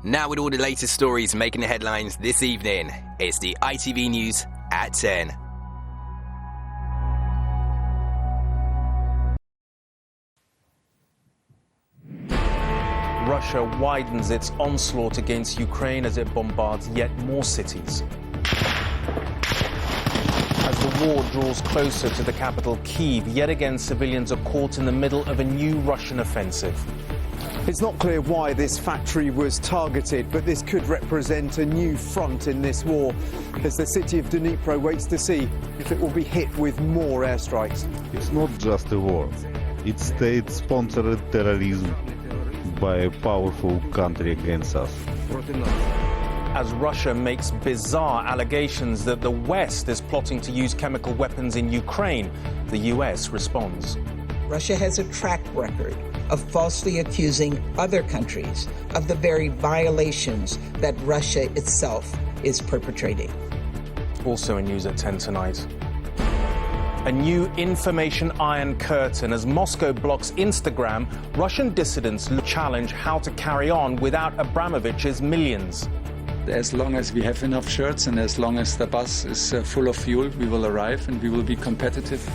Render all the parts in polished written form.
Now with all the latest stories making the headlines this evening, it's the ITV News at 10. Russia widens its onslaught against Ukraine as it bombards yet more cities. As the war draws closer to the capital, Kyiv, yet again civilians are caught in the middle of a new Russian offensive. It's not clear why this factory was targeted, but this could represent a new front in this war, as the city of Dnipro waits to see if it will be hit with more airstrikes. It's not just a war. It's state-sponsored terrorism by a powerful country against us. As Russia makes bizarre allegations that the West is plotting to use chemical weapons in Ukraine, the US responds. Russia has a track record of falsely accusing other countries of the very violations that Russia itself is perpetrating. Also in News at 10 tonight. A new information iron curtain as Moscow blocks Instagram. Russian dissidents challenge how to carry on without Abramovich's millions. As long as we have enough shirts and as long as the bus is full of fuel, we will arrive and we will be competitive.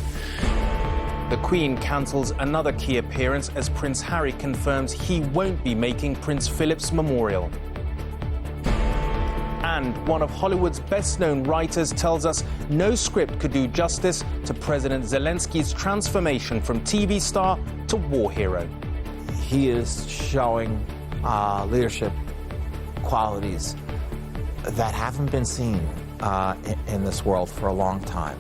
The Queen cancels another key appearance as Prince Harry confirms he won't be making Prince Philip's memorial. And one of Hollywood's best-known writers tells us no script could do justice to President Zelensky's transformation from TV star to war hero. He is showing leadership qualities that haven't been seen in this world for a long time.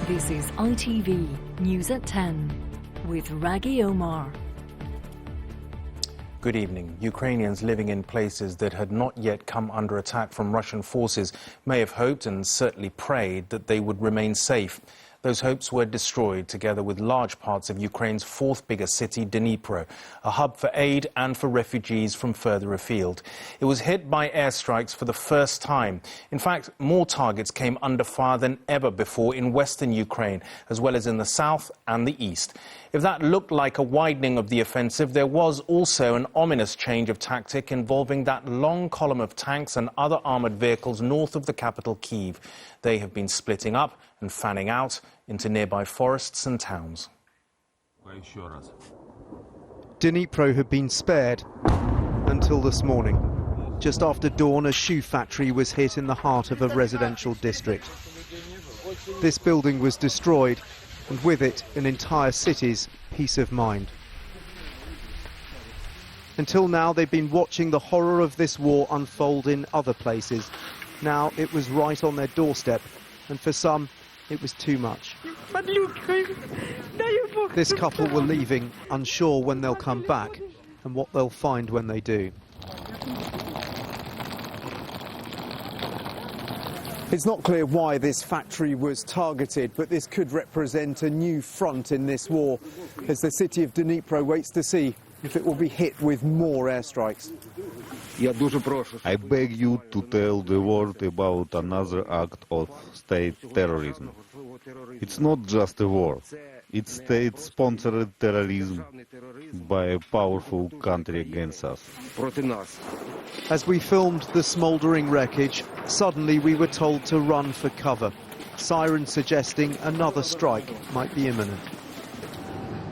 This is ITV News at 10 with Rageh Omaar. Good evening. Ukrainians living in places that had not yet come under attack from Russian forces may have hoped and certainly prayed that they would remain safe. Those hopes were destroyed together with large parts of Ukraine's fourth biggest city, Dnipro, a hub for aid and for refugees from further afield. It was hit by airstrikes for the first time. In fact, more targets came under fire than ever before in western Ukraine, as well as in the south and the east. If that looked like a widening of the offensive, there was also an ominous change of tactic involving that long column of tanks and other armoured vehicles north of the capital, Kyiv. They have been splitting up and fanning out into nearby forests and towns. Dnipro had been spared until this morning. Just after dawn, a shoe factory was hit in the heart of a residential district. This building was destroyed, and with it, an entire city's peace of mind. Until now, they've been watching the horror of this war unfold in other places. Now it was right on their doorstep, and for some, it was too much. This couple were leaving, unsure when they'll come back and what they'll find when they do. It's not clear why this factory was targeted, but this could represent a new front in this war, as the city of Dnipro waits to see if it will be hit with more airstrikes. I beg you to tell the world about another act of state terrorism. It's not just a war. It's state-sponsored terrorism by a powerful country against us. As we filmed the smouldering wreckage, suddenly we were told to run for cover. Sirens suggesting another strike might be imminent.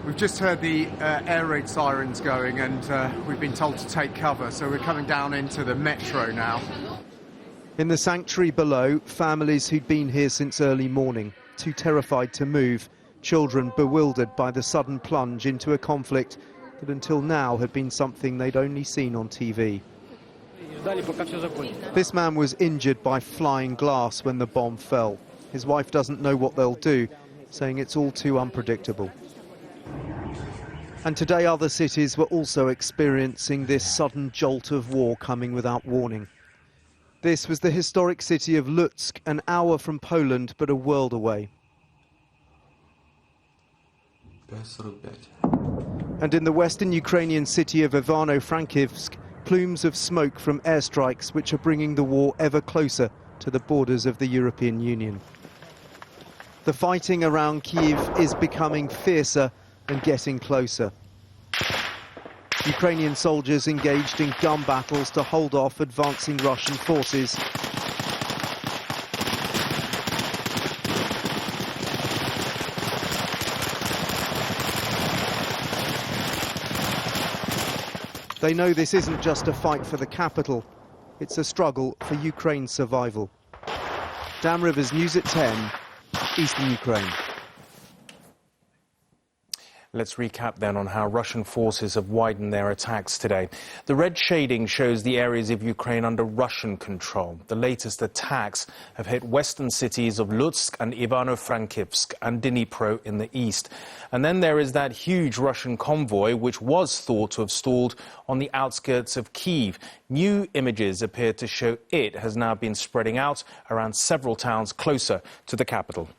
We've just heard the air raid sirens going, and we've been told to take cover, so we're coming down into the metro now. In the sanctuary below, families who'd been here since early morning, too terrified to move, children bewildered by the sudden plunge into a conflict that until now had been something they'd only seen on TV. This man was injured by flying glass when the bomb fell. His wife doesn't know what they'll do, saying it's all too unpredictable. And today other cities were also experiencing this sudden jolt of war coming without warning. This was the historic city of Lutsk, an hour from Poland, but a world away. And in the western Ukrainian city of Ivano-Frankivsk, plumes of smoke from airstrikes which are bringing the war ever closer to the borders of the European Union. The fighting around Kyiv is becoming fiercer and getting closer. Ukrainian soldiers engaged in gun battles to hold off advancing Russian forces. They know this isn't just a fight for the capital, it's a struggle for Ukraine's survival. Dan Rivers, News at 10, Eastern Ukraine. Let's recap then on how Russian forces have widened their attacks today. The red shading shows the areas of Ukraine under Russian control. The latest attacks have hit western cities of Lutsk and Ivano-Frankivsk and Dnipro in the east. And then there is that huge Russian convoy which was thought to have stalled on the outskirts of Kyiv. New images appear to show it has now been spreading out around several towns closer to the capital.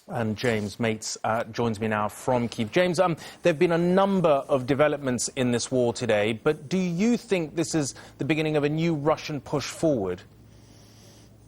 And James Mates joins me now from Kyiv. James, there have been a number of developments in this war today, but do you think this is the beginning of a new Russian push forward?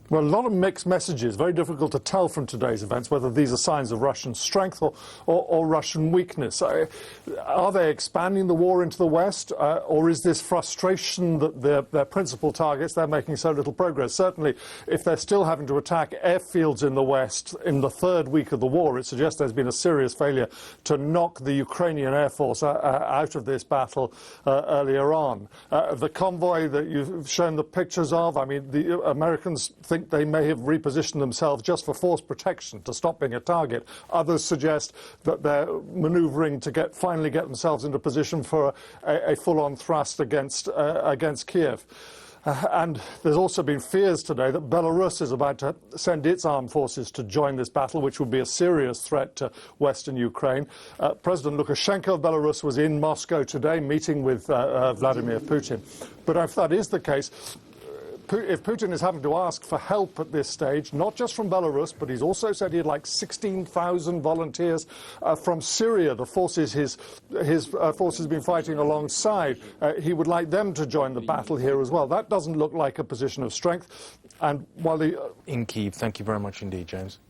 Well, a lot of mixed messages. Very difficult to tell from today's events whether these are signs of Russian strength or Russian weakness. Are they expanding the war into the West, or is this frustration that their principal targets, they're making so little progress? Certainly, if they're still having to attack airfields in the West in the third week of the war, it suggests there's been a serious failure to knock the Ukrainian Air Force out of this battle earlier on. The convoy that you've shown the pictures of, I mean, the Americans think they may have repositioned themselves just for force protection to stop being a target. Others suggest that they're manoeuvring to finally get themselves into position for a full-on thrust against Kiev. And there's also been fears today that Belarus is about to send its armed forces to join this battle, which would be a serious threat to western Ukraine. President Lukashenko of Belarus was in Moscow today meeting with Vladimir Putin. But if that is the case, if Putin is having to ask for help at this stage, not just from Belarus, but he's also said he'd like 16,000 volunteers from Syria, the forces his forces have been fighting alongside. He would like them to join the battle here as well. That doesn't look like a position of strength. And while in Kyiv, thank you very much indeed, James.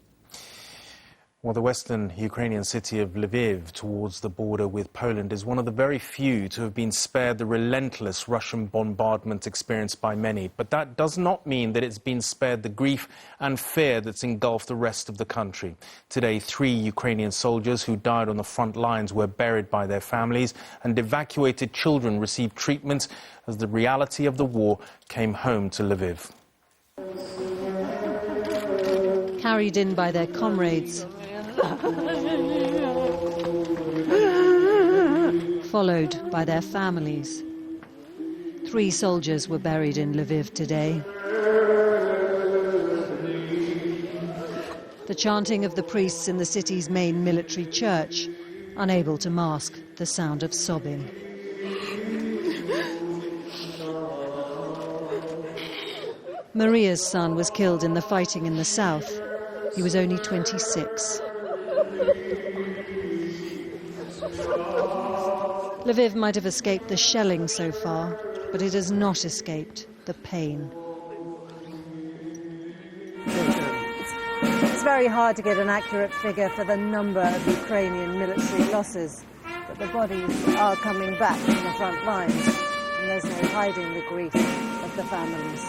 Well, the western Ukrainian city of Lviv, towards the border with Poland, is one of the very few to have been spared the relentless Russian bombardment experienced by many. But that does not mean that it's been spared the grief and fear that's engulfed the rest of the country. Today, 3 Ukrainian soldiers who died on the front lines were buried by their families, and evacuated children received treatment as the reality of the war came home to Lviv. Carried in by their comrades, followed by their families. 3 soldiers were buried in Lviv today. The chanting of the priests in the city's main military church, unable to mask the sound of sobbing. Maria's son was killed in the fighting in the south. He was only 26. Lviv might have escaped the shelling so far, but it has not escaped the pain. It's very hard to get an accurate figure for the number of Ukrainian military losses, but the bodies are coming back from the front lines, and there's no hiding the grief of the families.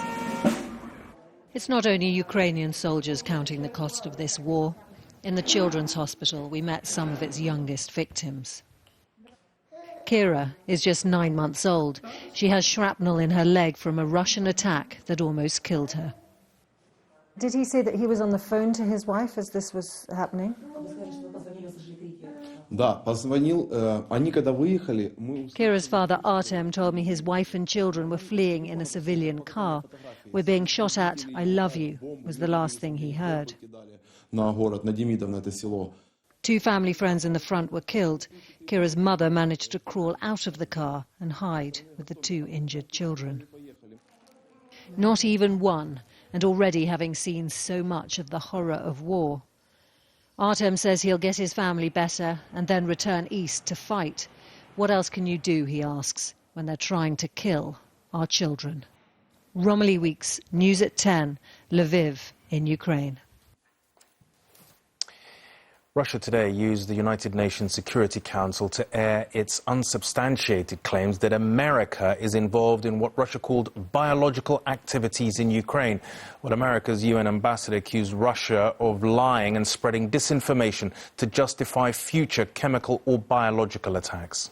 It's not only Ukrainian soldiers counting the cost of this war. In the children's hospital, we met some of its youngest victims. Kira is just 9 months old. She has shrapnel in her leg from a Russian attack that almost killed her. Did he say that he was on the phone to his wife as this was happening? Kira's father Artem told me his wife and children were fleeing in a civilian car. "We're being shot at, I love you," was the last thing he heard. 2 family friends in the front were killed. Kira's mother managed to crawl out of the car and hide with the 2 injured children. Not even one, and already having seen so much of the horror of war. Artem says he'll get his family better and then return east to fight. What else can you do, he asks, when they're trying to kill our children. Romilly Weeks, News at 10, Lviv in Ukraine. Russia today used the United Nations Security Council to air its unsubstantiated claims that America is involved in what Russia called biological activities in Ukraine. Well, America's UN ambassador accused Russia of lying and spreading disinformation to justify future chemical or biological attacks.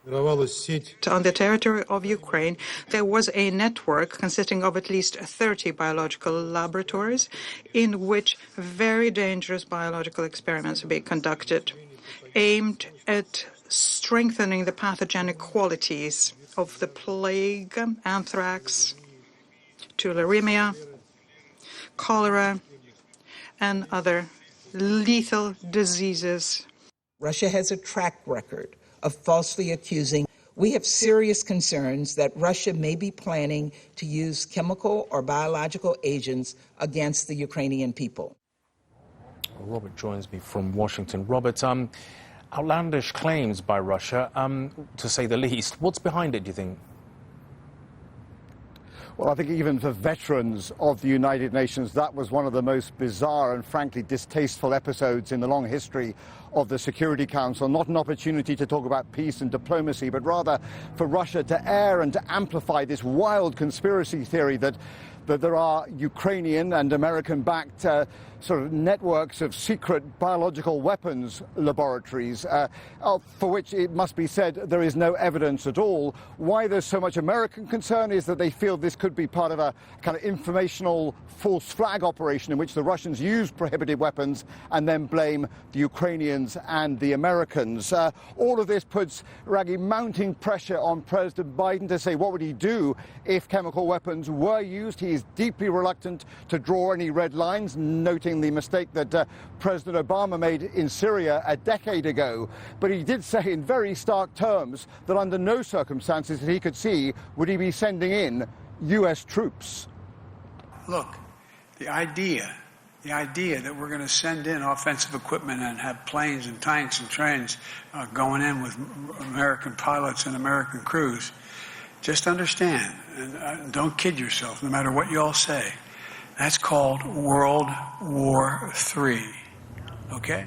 On the territory of Ukraine, there was a network consisting of at least 30 biological laboratories in which very dangerous biological experiments are being conducted, aimed at strengthening the pathogenic qualities of the plague, anthrax, tularemia, cholera, and other lethal diseases. Russia has a track record of falsely accusing. We have serious concerns that Russia may be planning to use chemical or biological agents against the Ukrainian people. Robert joins me from Washington. Robert, outlandish claims by Russia, to say the least. What's behind it, do you think? Well, I think even for veterans of the United Nations, that was one of the most bizarre and frankly distasteful episodes in the long history of the Security Council. Not an opportunity to talk about peace and diplomacy, but rather for Russia to air and to amplify this wild conspiracy theory that there are Ukrainian and American-backed sort of networks of secret biological weapons laboratories, for which it must be said there is no evidence at all. Why there's so much American concern is that they feel this could be part of a kind of informational false flag operation in which the Russians use prohibited weapons and then blame the Ukrainians and the Americans. All of this puts, Rageh, mounting pressure on President Biden to say what would he do if chemical weapons were used. He is deeply reluctant to draw any red lines, noting the mistake that President Obama made in Syria a decade ago. But he did say in very stark terms that under no circumstances that he could see would he be sending in U.S. troops. Look, the idea that we're going to send in offensive equipment and have planes and tanks and trains going in with American pilots and American crews, just understand, and don't kid yourself, no matter what you all say, that's called World War III, okay?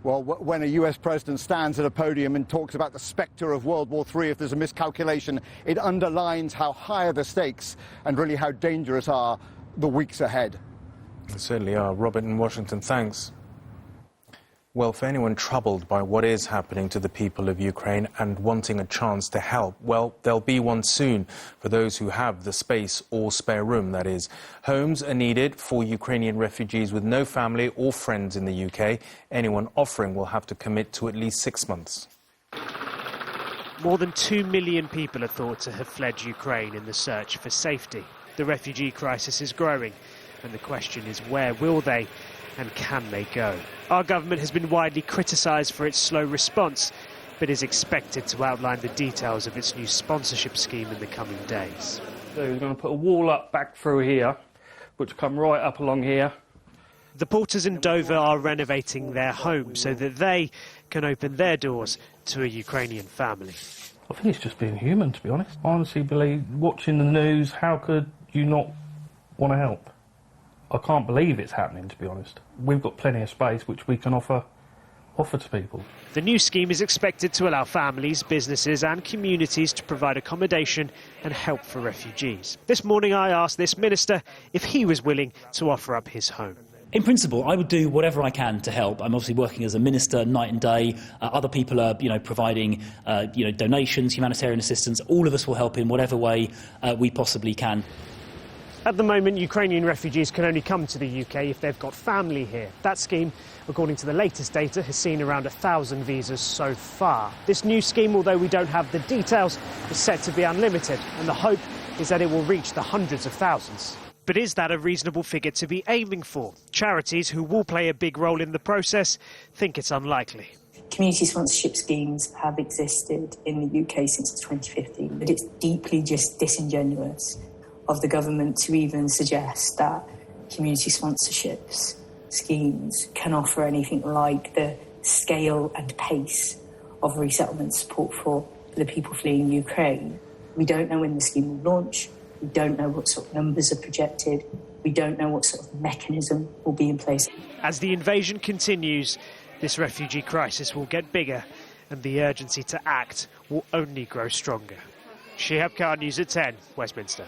Well, when a U.S. president stands at a podium and talks about the spectre of World War III, if there's a miscalculation, it underlines how high are the stakes and really how dangerous are the weeks ahead. They certainly are. Robert in Washington, thanks. Well, for anyone troubled by what is happening to the people of Ukraine and wanting a chance to help, well, there'll be one soon for those who have the space or spare room, that is. Homes are needed for Ukrainian refugees with no family or friends in the UK. Anyone offering will have to commit to at least 6 months. More than 2 million people are thought to have fled Ukraine in the search for safety. The refugee crisis is growing, and the question is, where will they and can they go? Our government has been widely criticised for its slow response, but is expected to outline the details of its new sponsorship scheme in the coming days. So we're going to put a wall up back through here, which come right up along here. The porters in Dover are renovating their home so that they can open their doors to a Ukrainian family. I think it's just being human, to be honest. I honestly believe, watching the news, how could you not want to help? I can't believe it's happening, to be honest. We've got plenty of space which we can offer to people. The new scheme is expected to allow families, businesses and communities to provide accommodation and help for refugees. This morning I asked this minister if he was willing to offer up his home. In principle, I would do whatever I can to help. I'm obviously working as a minister night and day. Other people are, providing, donations, humanitarian assistance. All of us will help in whatever way we possibly can. At the moment, Ukrainian refugees can only come to the UK if they've got family here. That scheme, according to the latest data, has seen around 1,000 visas so far. This new scheme, although we don't have the details, is set to be unlimited, and the hope is that it will reach the hundreds of thousands. But is that a reasonable figure to be aiming for? Charities, who will play a big role in the process, think it's unlikely. Community sponsorship schemes have existed in the UK since 2015, but it's deeply just disingenuous of the government to even suggest that community sponsorships schemes can offer anything like the scale and pace of resettlement support for for the people fleeing Ukraine. We don't know when the scheme will launch. We don't know what sort of numbers are projected. We don't know what sort of mechanism will be in place. As the invasion continues, this refugee crisis will get bigger and the urgency to act will only grow stronger. Shihab Khan, News at 10, Westminster.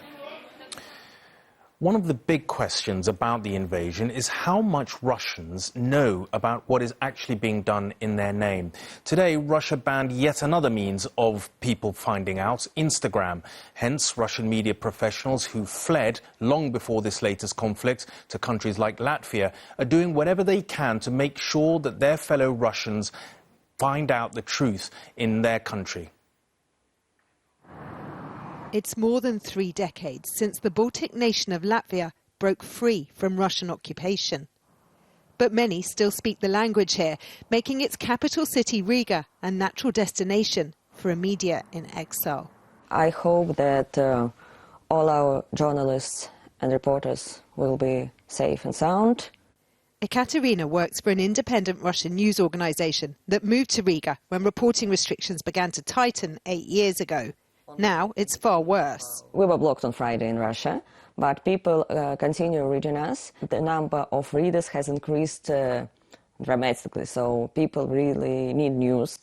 One of the big questions about the invasion is how much Russians know about what is actually being done in their name. Today, Russia banned yet another means of people finding out, Instagram. Hence, Russian media professionals who fled long before this latest conflict to countries like Latvia are doing whatever they can to make sure that their fellow Russians find out the truth in their country. It's more than 3 decades since the Baltic nation of Latvia broke free from Russian occupation. But many still speak the language here, making its capital city Riga a natural destination for a media in exile. I hope that all our journalists and reporters will be safe and sound. Ekaterina works for an independent Russian news organisation that moved to Riga when reporting restrictions began to tighten 8 years ago. Now it's far worse. We were blocked on Friday in Russia, but people continue reading us. The number of readers has increased dramatically, so people really need news.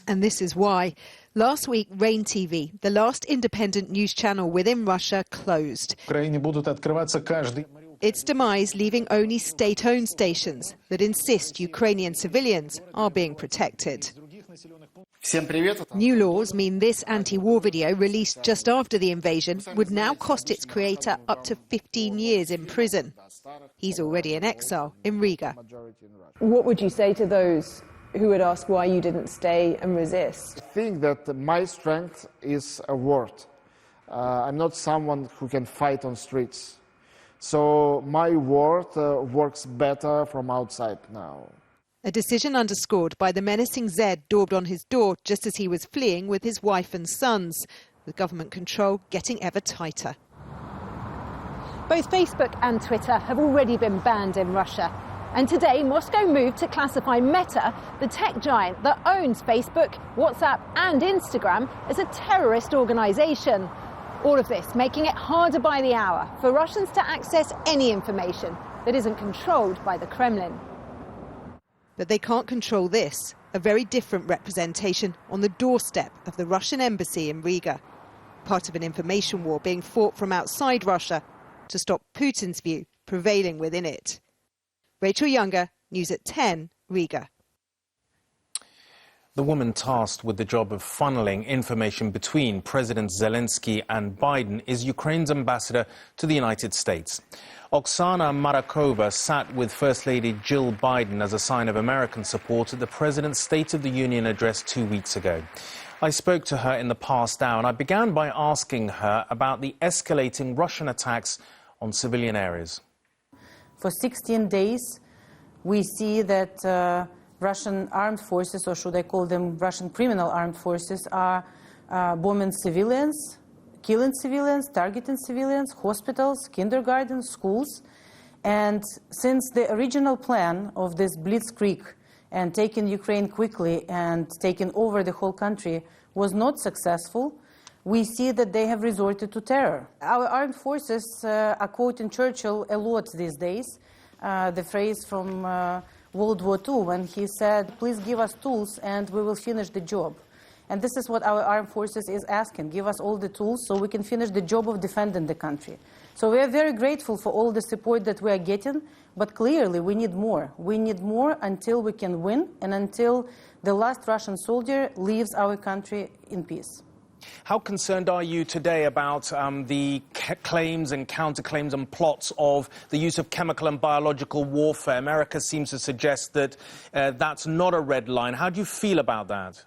And this is why. Last week, Rain TV, the last independent news channel within Russia, closed. Its demise leaving only state-owned stations that insist Ukrainian civilians are being protected. New laws mean this anti-war video, released just after the invasion, would now cost its creator up to 15 years in prison. He's already in exile in Riga. What would you say to those who would ask why you didn't stay and resist? I think that my strength is a word. I'm not someone who can fight on streets. So my word works better from outside now. A decision underscored by the menacing Z daubed on his door just as he was fleeing with his wife and sons, with government control getting ever tighter. Both Facebook and Twitter have already been banned in Russia. And today, Moscow moved to classify Meta, the tech giant that owns Facebook, WhatsApp and Instagram, as a terrorist organisation. All of this making it harder by the hour for Russians to access any information that isn't controlled by the Kremlin. But they can't control this, a very different representation on the doorstep of the Russian embassy in Riga. Part of an information war being fought from outside Russia to stop Putin's view prevailing within it. Rachel Younger, News at 10, Riga. The woman tasked with the job of funneling information between President Zelensky and Biden is Ukraine's ambassador to the United States. Oksana Marakova sat with First Lady Jill Biden as a sign of American support at the President's State of the Union address 2 weeks ago. I spoke to her in the past hour and I began by asking her about the escalating Russian attacks on civilian areas. For 16 days, we see that Russian armed forces, or should I call them Russian criminal armed forces, are bombing civilians, killing civilians, targeting civilians, hospitals, kindergartens, schools. And since the original plan of this blitzkrieg and taking Ukraine quickly and taking over the whole country was not successful, we see that they have resorted to terror. Our armed forces are quoting Churchill a lot these days, the phrase from World War II when he said, "Please give us tools and we will finish the job." And this is what our armed forces is asking. Give us all the tools so we can finish the job of defending the country. So we are very grateful for all the support that we are getting, but clearly we need more. We need more until we can win and until the last Russian soldier leaves our country in peace. How concerned are you today about the claims and counterclaims and plots of the use of chemical and biological warfare? America seems to suggest that that's not a red line. How do you feel about that?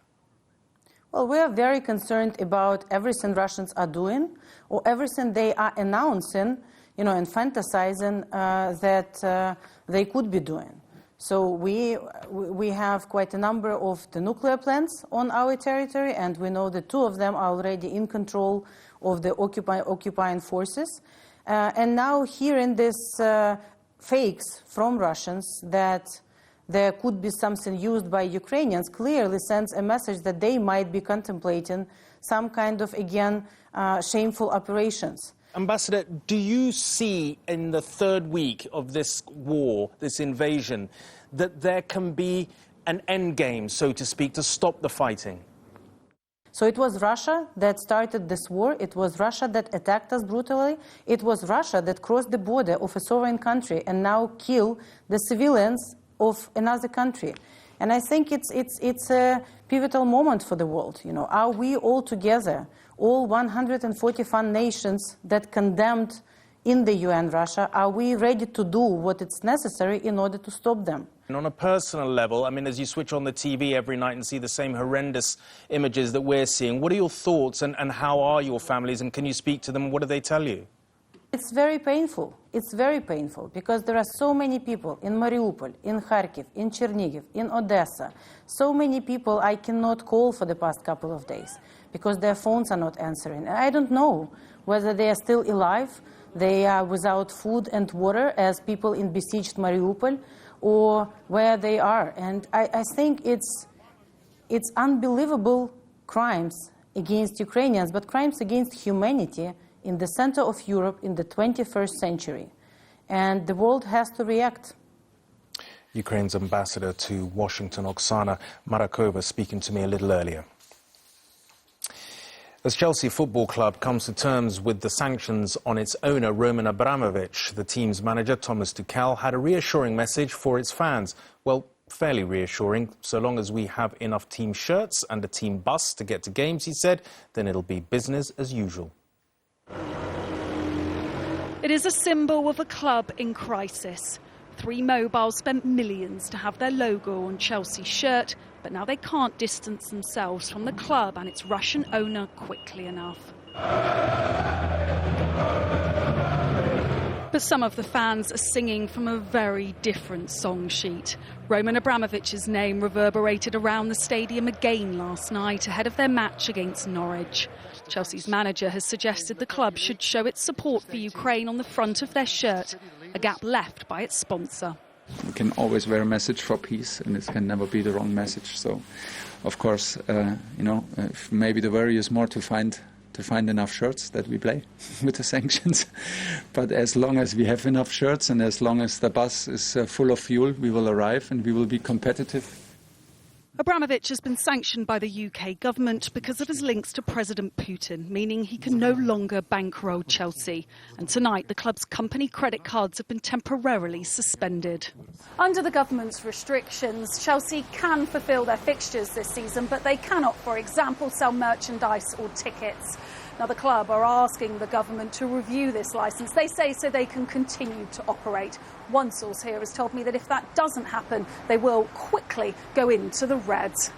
Well, we are very concerned about everything Russians are doing or everything they are announcing, and fantasizing that they could be doing. So we have quite a number of the nuclear plants on our territory, and we know that 2 of them are already in control of the occupying forces. And now hearing these fakes from Russians that there could be something used by Ukrainians clearly sends a message that they might be contemplating some kind of, again, shameful operations. Ambassador, do you see in the third week of this war, this invasion, that there can be an end game, so to speak, to stop the fighting? So it was Russia that started this war. It was Russia that attacked us brutally. It was Russia that crossed the border of a sovereign country and now kill the civilians of another country. And I think it's a pivotal moment for the world. You know, are we all together, all 145 nations that condemned in the UN Russia, are we ready to do what is necessary in order to stop them? And on a personal level, I mean, as you switch on the TV every night and see the same horrendous images that we're seeing, what are your thoughts and how are your families, and can you speak to them? What do they tell you? It's very painful. It's very painful because there are so many people in Mariupol, in Kharkiv, in Chernihiv, in Odessa. So many people I cannot call for the past couple of days because their phones are not answering. And I don't know whether they are still alive, they are without food and water as people in besieged Mariupol, or where they are. And I think it's unbelievable crimes against Ukrainians, but crimes against humanity in the center of Europe in the 21st century. And the world has to react. Ukraine's ambassador to Washington, Oksana Marakova, speaking to me a little earlier. As Chelsea Football Club comes to terms with the sanctions on its owner, Roman Abramovich, the team's manager, Thomas Tuchel, had a reassuring message for its fans. Well, fairly reassuring. So long as we have enough team shirts and a team bus to get to games, he said, then it'll be business as usual. It is a symbol of a club in crisis. 3 mobiles spent millions to have their logo on Chelsea's shirt, but now they can't distance themselves from the club and its Russian owner quickly enough. But some of the fans are singing from a very different song sheet. Roman Abramovich's name reverberated around the stadium again last night ahead of their match against Norwich. Chelsea's manager has suggested the club should show its support for Ukraine on the front of their shirt, a gap left by its sponsor. You can always wear a message for peace, and it can never be the wrong message. So, of course, maybe the worry is more to find enough shirts that we play with the sanctions. But as long as we have enough shirts and as long as the bus is full of fuel, we will arrive and we will be competitive. Abramovich has been sanctioned by the UK government because of his links to President Putin, meaning he can no longer bankroll Chelsea. And tonight, the club's company credit cards have been temporarily suspended. Under the government's restrictions, Chelsea can fulfil their fixtures this season, but they cannot, for example, sell merchandise or tickets. Now, the club are asking the government to review this licence, they say, so they can continue to operate. One source here has told me that if that doesn't happen, they will quickly go into the Reds.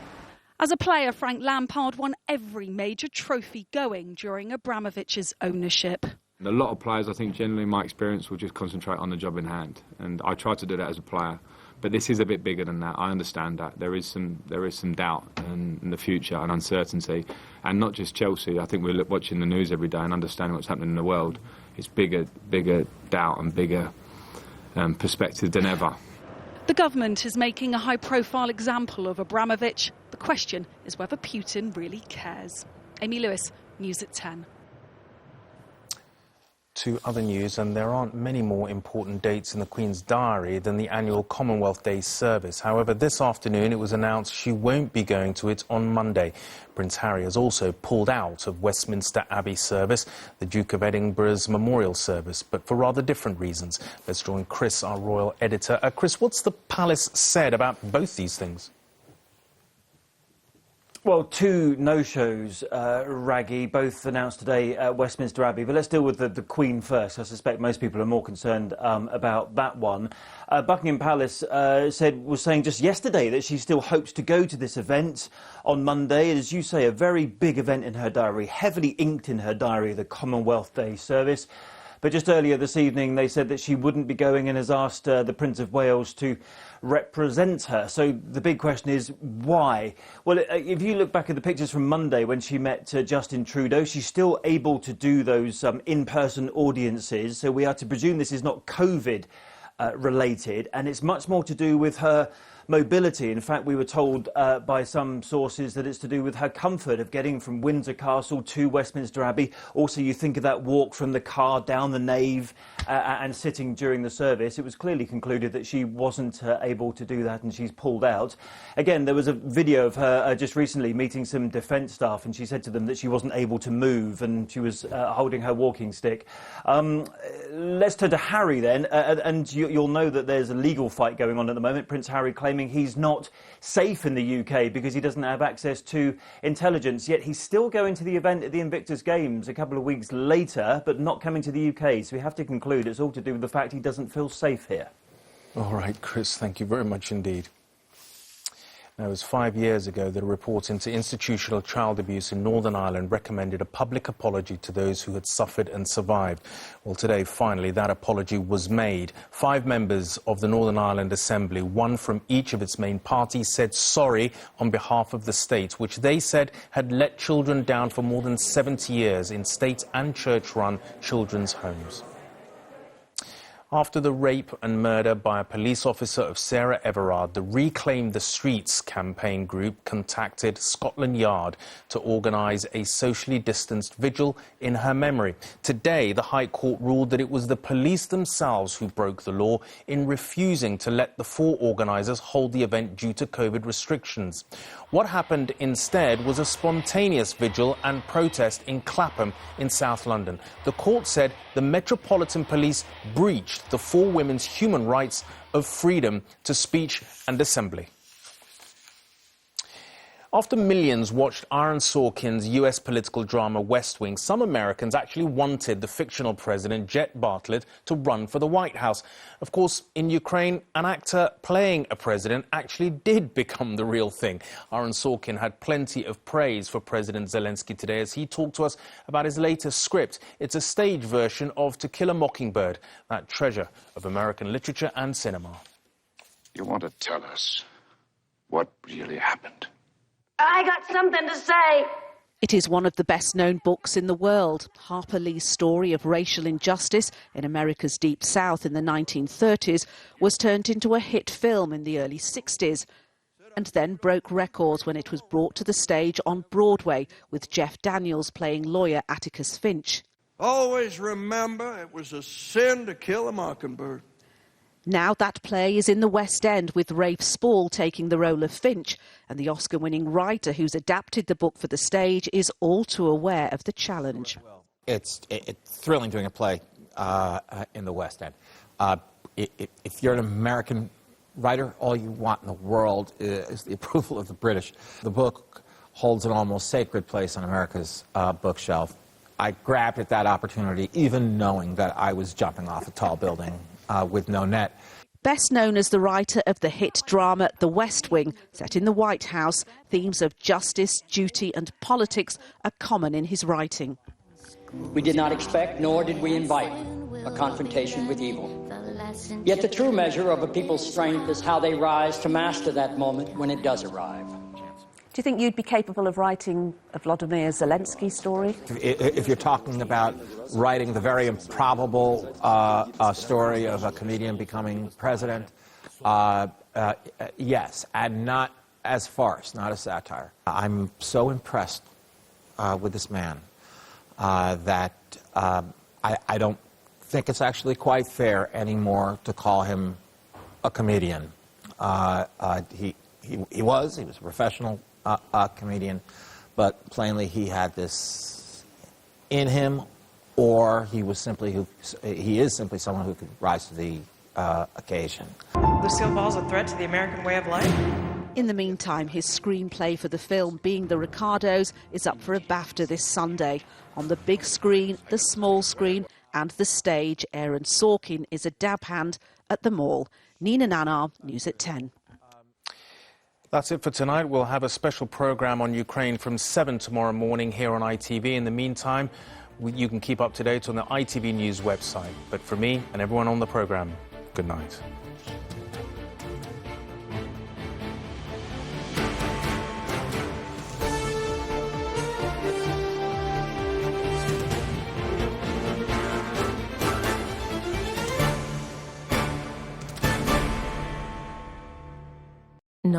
As a player, Frank Lampard won every major trophy going during Abramovich's ownership. A lot of players, I think, generally in my experience, will just concentrate on the job in hand. And I try to do that as a player. But this is a bit bigger than that. I understand that. There is some doubt in the future and uncertainty. And not just Chelsea. I think we're watching the news every day and understanding what's happening in the world. It's bigger doubt and bigger perspective than ever. The government is making a high-profile example of Abramovich. The question is whether Putin really cares. Amy Lewis, News at 10. To other news, and there aren't many more important dates in the Queen's diary than the annual Commonwealth Day service. However, this afternoon it was announced she won't be going to it on Monday. Prince Harry has also pulled out of Westminster Abbey service, the Duke of Edinburgh's memorial service, but for rather different reasons. Let's join Chris, our royal editor. Chris, what's the palace said about both these things? Well, 2 no-shows, Rageh, both announced today at Westminster Abbey. But let's deal with the Queen first. I suspect most people are more concerned about that one. Buckingham Palace was saying just yesterday that she still hopes to go to this event on Monday. As you say, a very big event in her diary, heavily inked in her diary, the Commonwealth Day service. But just earlier this evening, they said that she wouldn't be going and has asked the Prince of Wales to represent her. So the big question is, why? Well, if you look back at the pictures from Monday when she met Justin Trudeau, she's still able to do those in-person audiences. So we are to presume this is not COVID related, and it's much more to do with her mobility. In fact, we were told by some sources that it's to do with her comfort of getting from Windsor Castle to Westminster Abbey. Also, you think of that walk from the car down the nave and sitting during the service. It was clearly concluded that she wasn't able to do that and she's pulled out. Again, there was a video of her just recently meeting some defence staff, and she said to them that she wasn't able to move and she was holding her walking stick. Let's turn to Harry then, and you'll know that there's a legal fight going on at the moment. Prince Harry claiming he's not safe in the UK because he doesn't have access to intelligence, yet he's still going to the event at the Invictus Games a couple of weeks later, but not coming to the UK. So we have to conclude it's all to do with the fact he doesn't feel safe here. All right, Chris, thank you very much indeed. Now, it was 5 years ago that a report into institutional child abuse in Northern Ireland recommended a public apology to those who had suffered and survived. Well, today, finally, that apology was made. 5 members of the Northern Ireland Assembly, one from each of its main parties, said sorry on behalf of the state, which they said had let children down for more than 70 years in state and church-run children's homes. After the rape and murder by a police officer of Sarah Everard, the Reclaim the Streets campaign group contacted Scotland Yard to organise a socially distanced vigil in her memory. Today, the High Court ruled that it was the police themselves who broke the law in refusing to let the 4 organisers hold the event due to COVID restrictions. What happened instead was a spontaneous vigil and protest in Clapham in South London. The court said the Metropolitan Police breached the 4 women's human rights of freedom to speech and assembly. After millions watched Aaron Sorkin's US political drama West Wing, some Americans actually wanted the fictional president, Jet Bartlett, to run for the White House. Of course, in Ukraine, an actor playing a president actually did become the real thing. Aaron Sorkin had plenty of praise for President Zelensky today as he talked to us about his latest script. It's a stage version of To Kill a Mockingbird, that treasure of American literature and cinema. You want to tell us what really happened? I got something to say. It is one of the best-known books in the world. Harper Lee's story of racial injustice in America's Deep South in the 1930s was turned into a hit film in the early 60s and then broke records when it was brought to the stage on Broadway with Jeff Daniels playing lawyer Atticus Finch. Always remember it was a sin to kill a mockingbird. Now that play is in the West End with Rafe Spall taking the role of Finch, and the Oscar-winning writer who's adapted the book for the stage is all too aware of the challenge. It's thrilling doing a play in the West End. If you're an American writer, all you want in the world is the approval of the British. The book holds an almost sacred place on America's bookshelf. I grabbed at that opportunity, even knowing that I was jumping off a tall building with no net. Best known as the writer of the hit drama The West Wing, set in the White House, themes of justice, duty and politics are common in his writing. We did not expect, nor did we invite, a confrontation with evil. Yet the true measure of a people's strength is how they rise to master that moment when it does arrive. Do you think you'd be capable of writing a Vladimir Zelensky story? If you're talking about writing the very improbable story of a comedian becoming president, yes, and not as farce, not as satire. I'm so impressed with this man that I don't think it's actually quite fair anymore to call him a comedian. He was a professional comedian, but plainly he had this in him, or he is simply someone who could rise to the occasion. Lucille Ball's a threat to the American way of life. In the meantime, his screenplay for the film Being the Ricardos is up for a BAFTA this Sunday. On the big screen, the small screen and the stage, Aaron Sorkin is a dab hand at them all. Nina Nanar, News at 10. That's it for tonight. We'll have a special programme on Ukraine from 7 tomorrow morning here on ITV. In the meantime, you can keep up to date on the ITV News website. But for me and everyone on the programme, good night.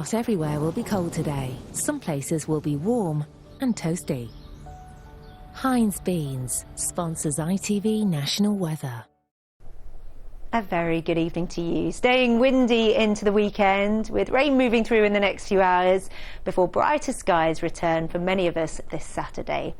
not everywhere will be cold today. Some places will be warm and toasty. Heinz Beans sponsors ITV National Weather. A very good evening to you. Staying windy into the weekend, with rain moving through in the next few hours before brighter skies return for many of us this Saturday.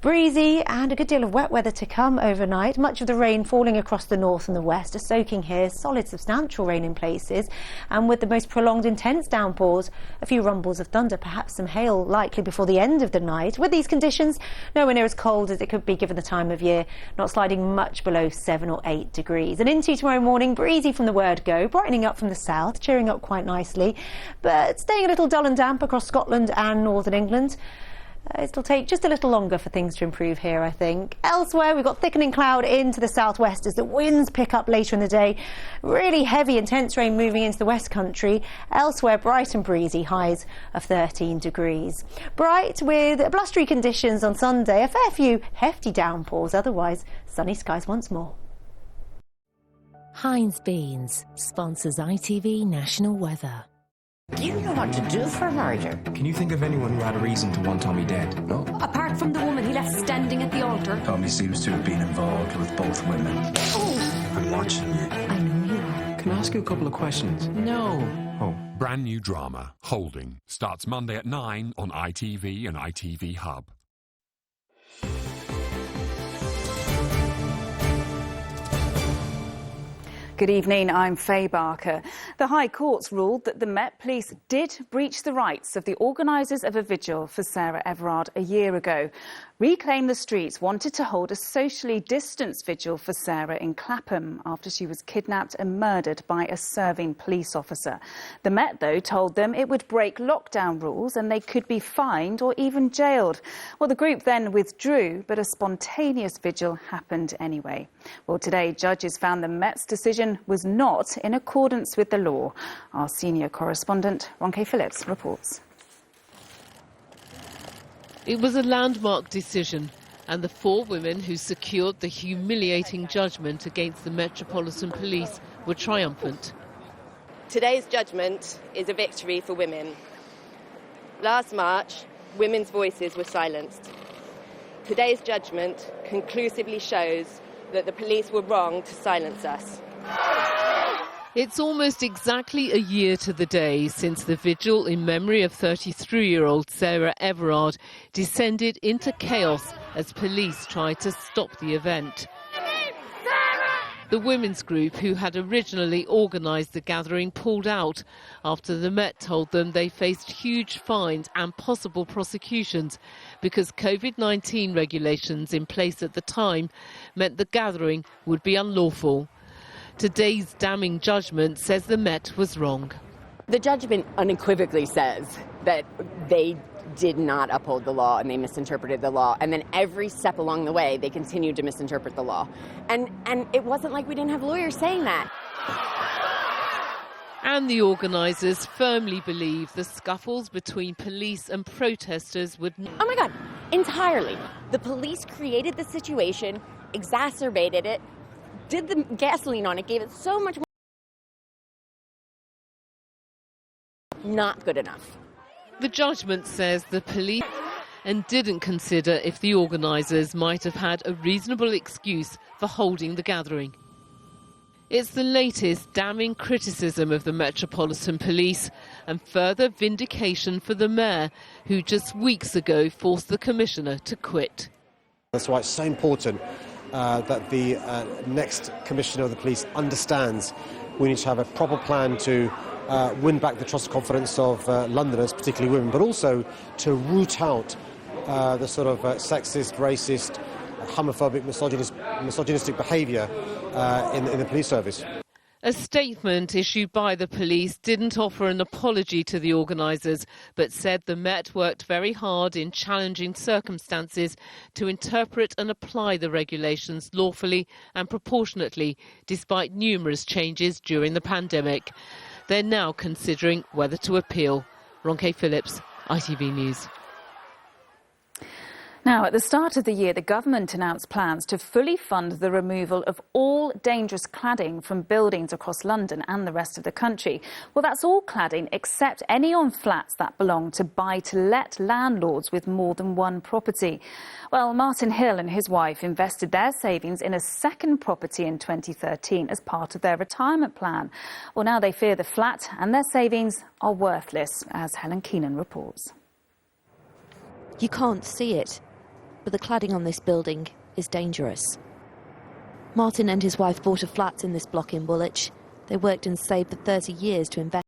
Breezy and a good deal of wet weather to come overnight. Much of the rain falling across the north and the west are soaking here. Solid, substantial rain in places. And with the most prolonged, intense downpours, a few rumbles of thunder, perhaps some hail likely before the end of the night. With these conditions, nowhere near as cold as it could be given the time of year. Not sliding much below 7 or 8 degrees. And into tomorrow morning, breezy from the word go. Brightening up from the south, cheering up quite nicely. But staying a little dull and damp across Scotland and northern England. It'll take just a little longer for things to improve here, I think. Elsewhere, we've got thickening cloud into the southwest as the winds pick up later in the day. Really heavy, intense rain moving into the west country. Elsewhere, bright and breezy, highs of 13 degrees. Bright with blustery conditions on Sunday. A fair few hefty downpours. Otherwise, sunny skies once more. Heinz Beans sponsors ITV National Weather. You know what to do for murder. Can you think of anyone who had a reason to want Tommy dead? No. Apart from the woman he left standing at the altar. Tommy seems to have been involved with both women. Oh. I'm watching you. I know you are. Can I ask you a couple of questions? No. Oh. Brand new drama, Holding, starts Monday at 9 on ITV and ITV Hub. Good evening, I'm Faye Barker. The High Court's ruled that the Met Police did breach the rights of the organisers of a vigil for Sarah Everard a year ago. Reclaim the Streets wanted to hold a socially distanced vigil for Sarah in Clapham after she was kidnapped and murdered by a serving police officer. The Met, though, told them it would break lockdown rules and they could be fined or even jailed. Well, the group then withdrew, but a spontaneous vigil happened anyway. Well, today, judges found the Met's decision was not in accordance with the law. Our senior correspondent, Rageh Phillips, reports. It was a landmark decision, and the 4 women who secured the humiliating judgment against the Metropolitan Police were triumphant. Today's judgment is a victory for women. Last March, women's voices were silenced. Today's judgment conclusively shows that the police were wrong to silence us. It's almost exactly a year to the day since the vigil in memory of 33-year-old Sarah Everard descended into chaos as police tried to stop the event. The women's group, who had originally organised the gathering, pulled out after the Met told them they faced huge fines and possible prosecutions because COVID-19 regulations in place at the time meant the gathering would be unlawful. Today's damning judgment says the Met was wrong. The judgment unequivocally says that they did not uphold the law and they misinterpreted the law. And then every step along the way, they continued to misinterpret the law. And it wasn't like we didn't have lawyers saying that. And the organisers firmly believe the scuffles between police and protesters would... Oh my God, entirely. The police created the situation, exacerbated it, did the gasoline on it, gave it so much more. Not good enough. The judgment says the police and didn't consider if the organisers might have had a reasonable excuse for holding the gathering. It's the latest damning criticism of the Metropolitan Police and further vindication for the Mayor, who just weeks ago forced the Commissioner to quit. That's why it's so important that the next Commissioner of the Police understands we need to have a proper plan to win back the trust and confidence of Londoners, particularly women, but also to root out the sort of sexist, racist, homophobic, misogynistic behaviour in the police service. A statement issued by the police didn't offer an apology to the organisers, but said the Met worked very hard in challenging circumstances to interpret and apply the regulations lawfully and proportionately, despite numerous changes during the pandemic. They're now considering whether to appeal. Rageh Phillips, ITV News. Now, at the start of the year, the government announced plans to fully fund the removal of all dangerous cladding from buildings across London and the rest of the country. Well, that's all cladding except any on flats that belong to buy-to-let landlords with more than one property. Well, Martin Hill and his wife invested their savings in a second property in 2013 as part of their retirement plan. Well, now they fear the flat and their savings are worthless, as Helen Keenan reports. You can't see it, but the cladding on this building is dangerous. Martin and his wife bought a flat in this block in Woolwich. They worked and saved for 30 years to invest